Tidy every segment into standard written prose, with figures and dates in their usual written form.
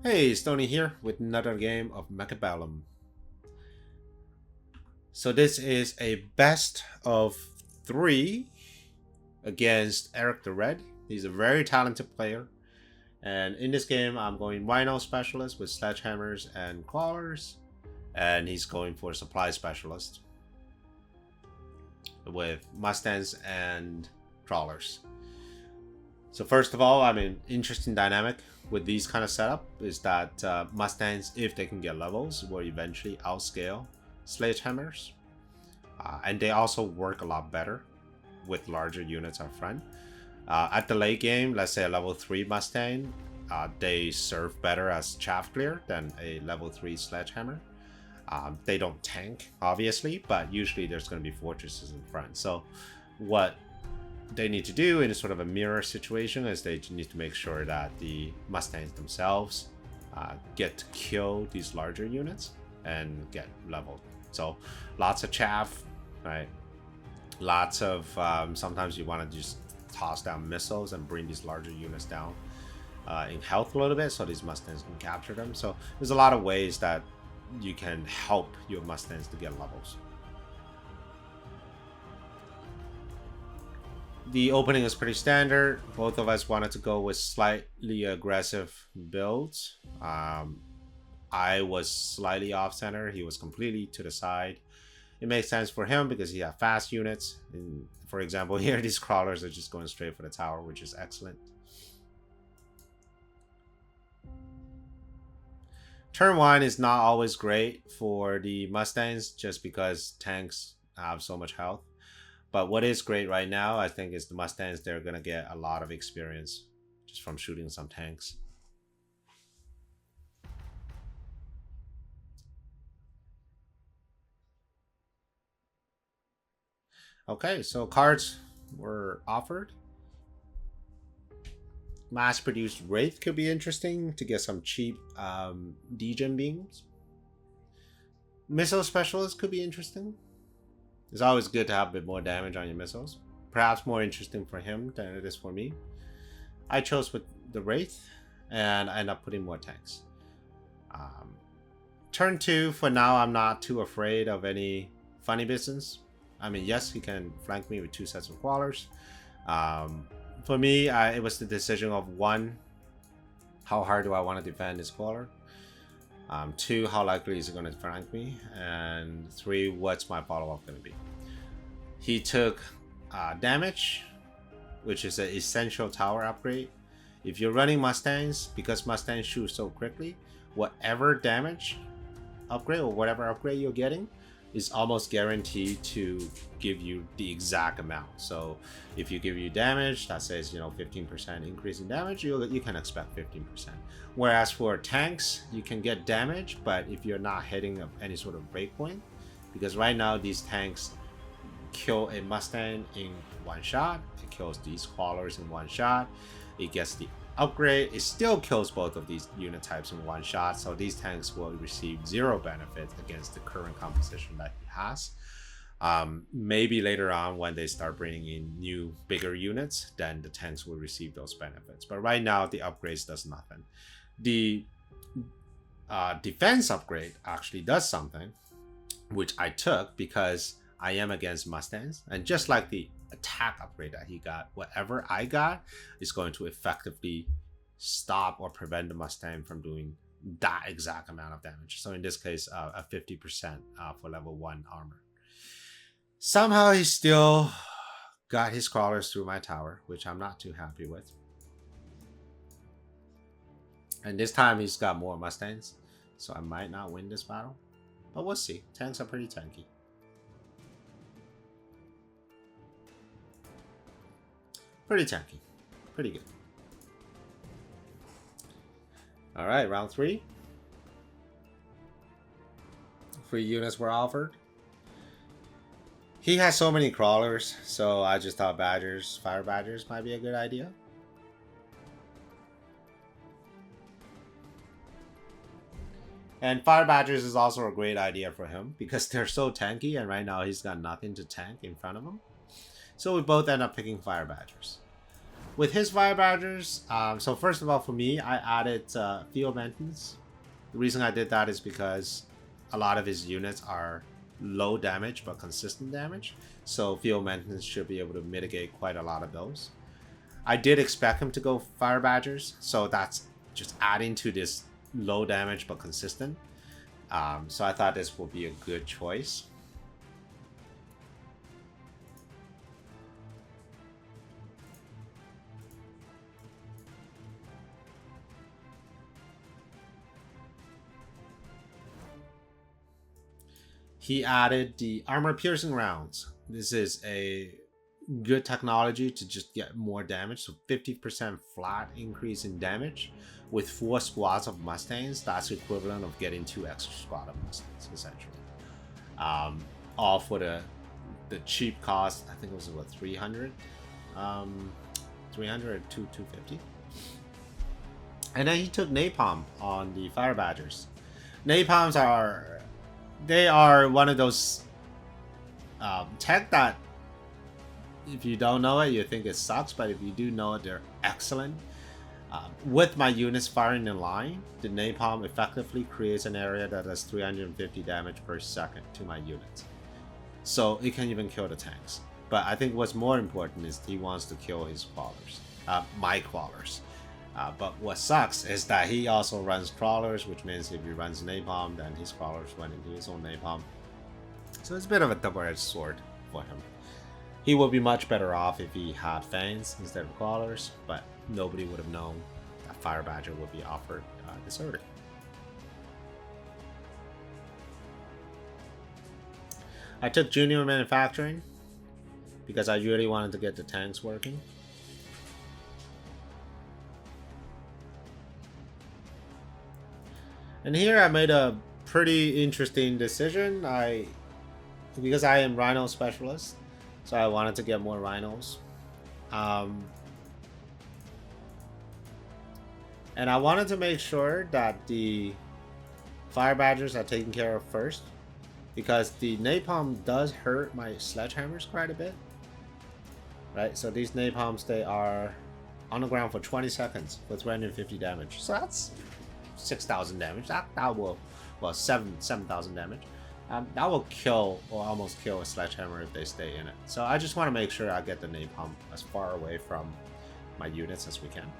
Hey, Stoney here with another game of Mechabellum. So this is a best of 3 against Erik the Red. He's a very talented player. And in this game, I'm going Rhino Specialist with Sledgehammers and Clawers. And he's going for Supply Specialist with Mustangs and Trawlers. So first of all, interesting dynamic with these kind of setup is that Mustangs, if they can get levels, will eventually outscale Sledgehammers. And they also work a lot better with larger units up front. At the late game, let's say a level 3 Mustang, they serve better as chaff clear than a level 3 Sledgehammer. They don't tank, obviously, but usually there's going to be fortresses in front. So what they need to do in sort of a mirror situation is they need to make sure that the Mustangs themselves get to kill these larger units and get leveled. So lots of chaff, right? Lots of sometimes you want to just toss down missiles and bring these larger units down in health a little bit so these Mustangs can capture them. So there's a lot of ways that you can help your Mustangs to get levels. The opening is pretty standard. Both of us wanted to go with slightly aggressive builds. I was slightly off center. He was completely to the side. It makes sense for him because he had fast units. And for example, here these crawlers are just going straight for the tower, which is excellent. Turn 1 is not always great for the Mustangs just because tanks have so much health. But what is great right now, I think, is the Mustangs. They're going to get a lot of experience just from shooting some tanks. Okay, so cards were offered. Mass-produced Wraith could be interesting to get some cheap degen beams. Missile Specialist could be interesting. It's always good to have a bit more damage on your missiles. Perhaps more interesting for him than it is for me. I chose with the Wraith, and I end up putting more tanks. Turn 2, for now, I'm not too afraid of any funny business. Yes, he can flank me with 2 sets of Quallers. For me, it was the decision of 1, how hard do I want to defend this Qualler? 2, how likely is he going to flank me? And 3, what's my follow-up going to be? He took damage, which is an essential tower upgrade. If you're running Mustangs, because Mustangs shoot so quickly, whatever damage upgrade or whatever upgrade you're getting is almost guaranteed to give you the exact amount. So if you give you damage that says 15% increase in damage, you can expect 15%. Whereas for tanks, you can get damage, but if you're not hitting any sort of breakpoint, because right now these tanks kill a Mustang in 1 shot, it kills these Quallers in 1 shot, it gets the upgrade, it still kills both of these unit types in 1 shot, so these tanks will receive 0 benefit against the current composition that he has. Maybe later on when they start bringing in new bigger units, then the tanks will receive those benefits, but right now the upgrades does nothing. The defense upgrade actually does something, which I took because I am against Mustangs, and just like the attack upgrade that he got, whatever I got is going to effectively stop or prevent the Mustang from doing that exact amount of damage. So in this case, a 50% for level 1 armor. Somehow he still got his crawlers through my tower, which I'm not too happy with. And this time he's got more Mustangs, so I might not win this battle, but we'll see. Tanks are pretty tanky. Pretty tanky. Pretty good. Alright, round 3. 3 units were offered. He has so many crawlers, so I just thought fire badgers might be a good idea. And fire badgers is also a great idea for him because they're so tanky, and right now he's got nothing to tank in front of him. So we both end up picking fire badgers. with his fire badgers, so first of all, for me, I added field maintenance. The reason I did that is because a lot of his units are low damage but consistent damage, so field maintenance should be able to mitigate quite a lot of those. I did expect him to go fire badgers, so that's just adding to this low damage but consistent. So I thought this would be a good choice. He added the armor piercing rounds. This is a good technology to just get more damage. So 50% flat increase in damage with 4 squads of Mustangs. That's equivalent of getting 2 extra squad of Mustangs, essentially. All for the cheap cost. I think it was about 300. 300 or 250. And then he took napalm on the fire badgers. Napalms are one of those tech that if you don't know it, you think it sucks, but if you do know it, they're excellent. With my units firing in line, the napalm effectively creates an area that does 350 damage per second to my units. So it can even kill the tanks. But I think what's more important is he wants to kill his crawlers, my crawlers. But what sucks is that he also runs crawlers, which means if he runs napalm, then his crawlers run into his own napalm. So it's a bit of a double-edged sword for him. He would be much better off if he had fangs instead of crawlers, but nobody would have known that Fire Badger would be offered this early. I took junior manufacturing because I really wanted to get the tanks working. And here I made a pretty interesting decision. Because I am rhino specialist, so I wanted to get more rhinos. And I wanted to make sure that the fire badgers are taken care of first, because the napalm does hurt my sledgehammers quite a bit. Right, so these napalms, they are on the ground for 20 seconds for 350 damage. So that's 6,000 damage. That will, well, 7,000 damage. That will kill or almost kill a sledgehammer if they stay in it. So I just want to make sure I get the napalm as far away from my units as we can.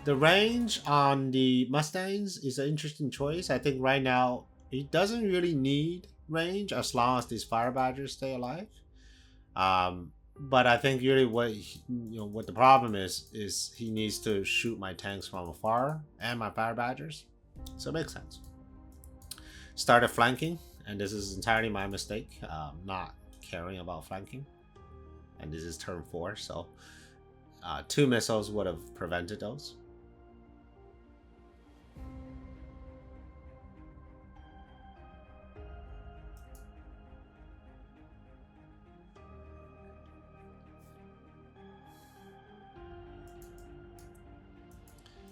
The range on the Mustangs is an interesting choice. I think right now it doesn't really need range as long as these fire badgers stay alive. But I think really what the problem is he needs to shoot my tanks from afar and my fire badgers. So it makes sense. Started flanking, and this is entirely my mistake, not caring about flanking. And this is turn 4, so 2 missiles would have prevented those.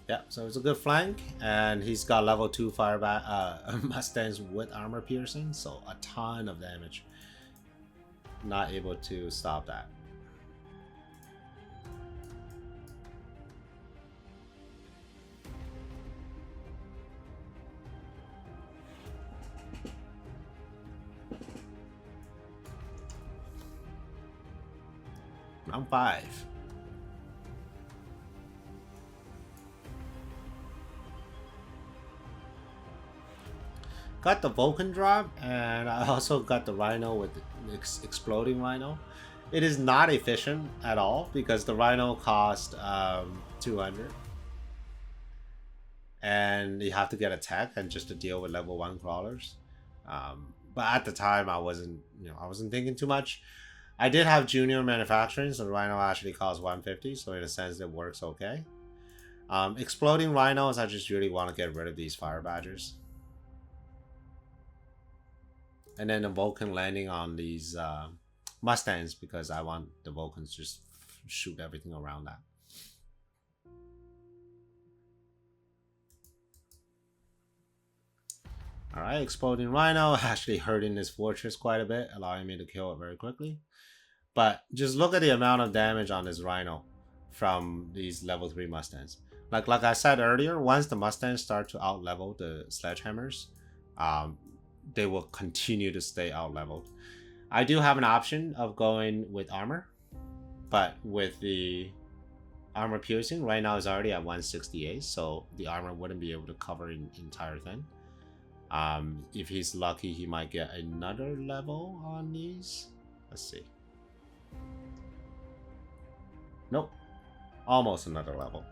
Yeah, so it's a good flank, and he's got level 2 Mustangs with armor piercing, so a ton of damage. Not able to stop that. Round 5. Got the Vulcan drop, and I also got the Rhino with the exploding Rhino. It is not efficient at all because the Rhino cost 200, and you have to get a tech and just to deal with level 1 crawlers. But at the time, I wasn't thinking too much. I did have junior manufacturing, so the Rhino actually costs 150, so in a sense, it works okay. Exploding Rhinos, I just really want to get rid of these fire badgers. And then the Vulcan landing on these Mustangs because I want the Vulcans to just shoot everything around that. Alright, Exploding Rhino actually hurting this fortress quite a bit, allowing me to kill it very quickly. But just look at the amount of damage on this Rhino from these level 3 Mustangs. Like I said earlier, once the Mustangs start to out-level the Sledgehammers, they will continue to stay out-leveled. I do have an option of going with armor, but with the armor piercing, right now is already at 168, so the armor wouldn't be able to cover an entire thing. If he's lucky, he might get another level on these. Let's see. Nope. Almost another level.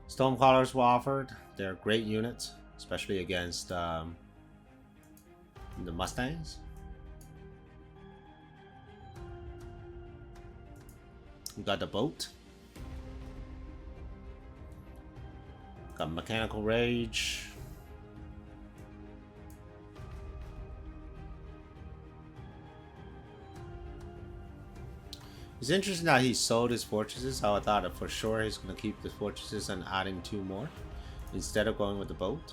Stonecrawlers were offered. They're great units, especially against the Mustangs. We got the boat. Got Mechanical Rage. It's interesting that he sold his fortresses. How I thought that for sure he's going to keep the fortresses and adding 2 more instead of going with the boat.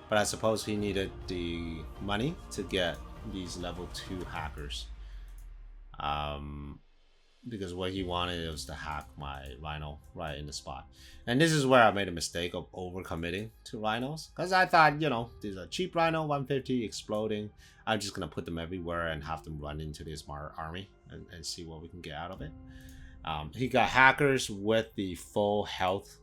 But I suppose he needed the money to get these level 2 hackers. Because what he wanted was to hack my Rhino right in the spot. And this is where I made a mistake of overcommitting to Rhinos. Because I thought, you know, these are cheap Rhino, 150, exploding. I'm just going to put them everywhere and have them run into this army and see what we can get out of it. He got hackers with the full health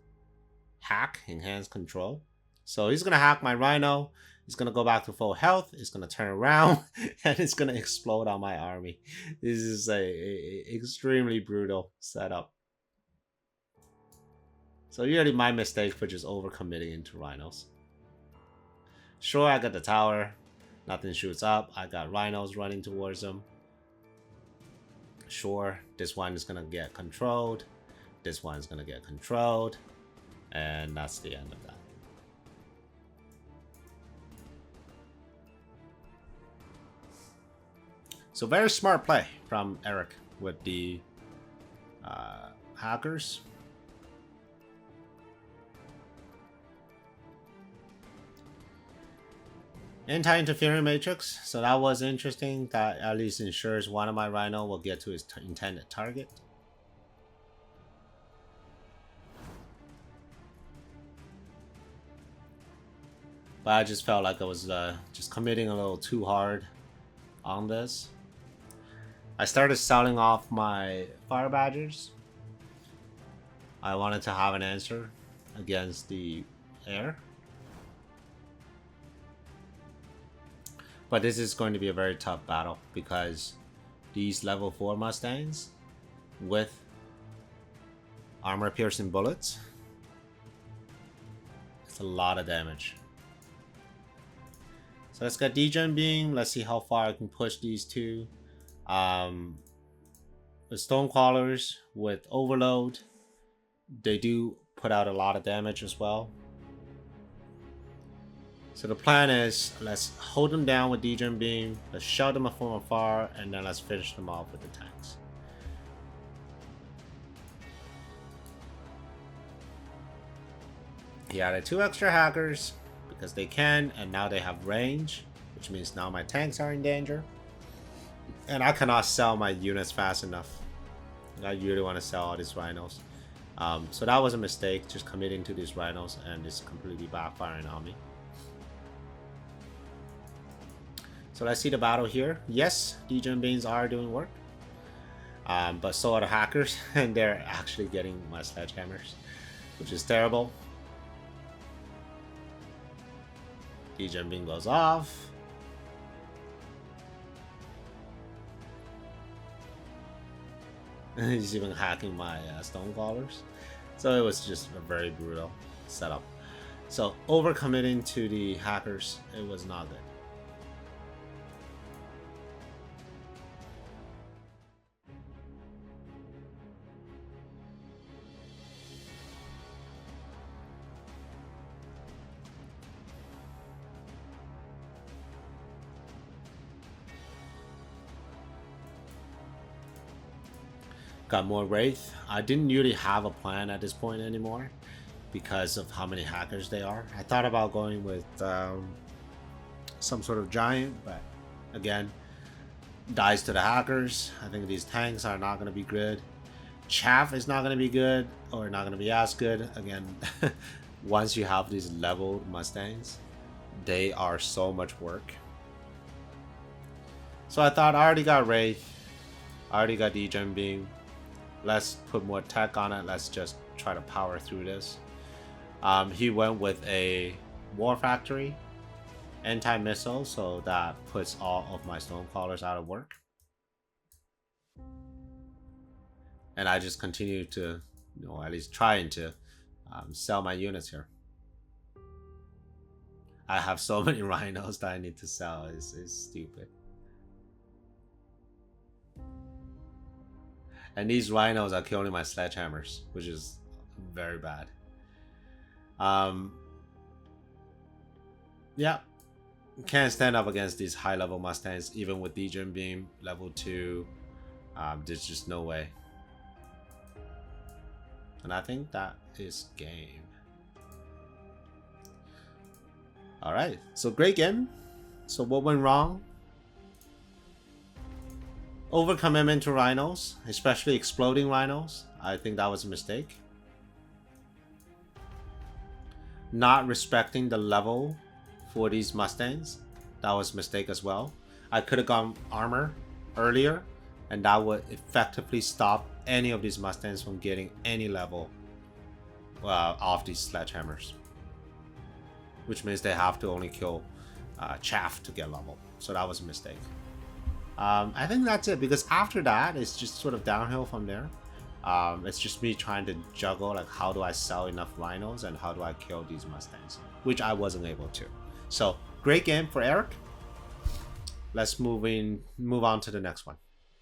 hack, enhanced control. So he's going to hack my Rhino. He's going to go back to full health. It's going to turn around and it's going to explode on my army. This is a extremely brutal setup. So really my mistake for just overcommitting into Rhinos. Sure, I got the tower. Nothing shoots up. I got Rhinos running towards them. Sure, this one is going to get controlled. This one is going to get controlled. And that's the end of that. So very smart play from Erik with the hackers. Anti-interfering matrix. So that was interesting. That at least ensures one of my Rhino will get to his intended target. But I just felt like I was just committing a little too hard on this. I started selling off my fire badgers. I wanted to have an answer against the air. But this is going to be a very tough battle because these level 4 Mustangs with armor piercing bullets, it's a lot of damage. So let's get Degen Beam. Let's see how far I can push these two. The Stonecrawlers with Overload, they do put out a lot of damage as well. So the plan is, let's hold them down with Degen Beam, let's shut them from afar, and then let's finish them off with the tanks. He added 2 extra hackers because they can, and now they have range, which means now my tanks are in danger. And I cannot sell my units fast enough. I really want to sell all these Rhinos. So that was a mistake, just committing to these Rhinos, and it's completely backfiring on me. So let's see the battle here. Yes, Degen Beams are doing work. But so are the hackers, and they're actually getting my sledgehammers, which is terrible. Degen Beam goes off. He's even hacking my Stonecrawlers. So it was just a very brutal setup. So overcommitting to the hackers, it was not good. Got more Wraith. I didn't really have a plan at this point anymore because of how many hackers they are. I thought about going with some sort of giant, but again, dies to the hackers. I think these tanks are not going to be good. Chaff is not going to be good, or not going to be as good. Again, once you have these leveled Mustangs, they are so much work. So I thought I already got Wraith, I already got Degen Beam. Let's put more tech on it. Let's just try to power through this. He went with a War Factory anti-missile, so that puts all of my Stonecrawlers out of work. And I just continue to, at least trying to sell my units here. I have so many rhinos that I need to sell. It's stupid. And these rhinos are killing my sledgehammers, which is very bad. Yeah. Can't stand up against these high level Mustangs, even with Degen Beam level 2. There's just no way. And I think that is game. Alright, so great game. So what went wrong? Overcommitment to rhinos, especially exploding rhinos. I think that was a mistake. Not respecting the level for these Mustangs. That was a mistake as well. I could have gone armor earlier, and that would effectively stop any of these Mustangs from getting any level off these sledgehammers. Which means they have to only kill chaff to get level. So that was a mistake. I think that's it, because after that it's just sort of downhill from there. It's just me trying to juggle, like, how do I sell enough rhinos and how do I kill these Mustangs, which I wasn't able to. So great game for Erik. Let's move on to the next one.